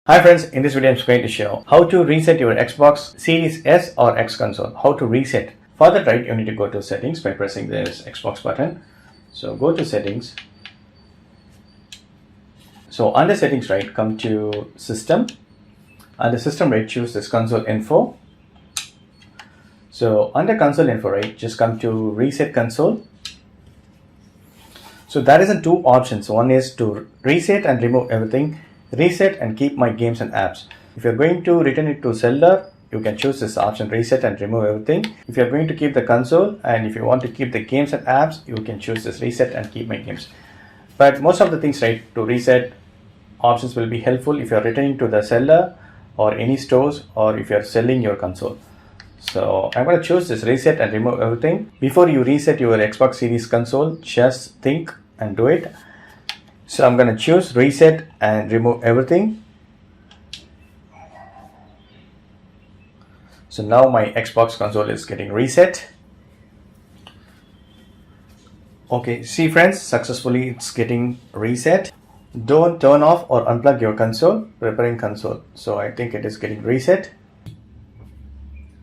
Hi friends, in this video I'm going to show how to reset your Xbox Series S or X console. How to reset. For that, right, you need to go to settings by pressing this Xbox button. So go to settings. So under settings, right, come to system. Under system, right, choose this console info. So under console info, right, just come to reset console. So there is two options. One is to reset and remove everything. Reset and keep my games and apps. If you're going to return it to seller, you can choose this option, reset and remove everything. If you're going to keep the console and if you want to keep the games and apps, you can choose this reset and keep my games. But most of the things, right, to reset options will be helpful if you're returning to the seller or any stores or if you're selling your console. So I'm going to choose this reset and remove everything. Before you reset your Xbox Series console, just think and do it. So I'm going to choose reset and remove everything. So now my Xbox console is getting reset. Okay, see friends, successfully it's getting reset. Don't turn off or unplug your console, preparing console. So I think it is getting reset.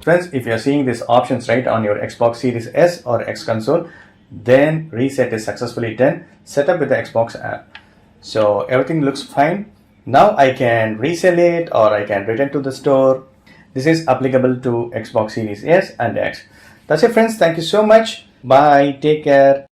Friends, if you are seeing these options right on your Xbox Series S or X console, then reset is successfully done. Set up with the Xbox app. So everything looks fine. Now I can resell it or I can return to the store. This is applicable to Xbox Series S and X. That's it friends. Thank you so much. Bye. Take care.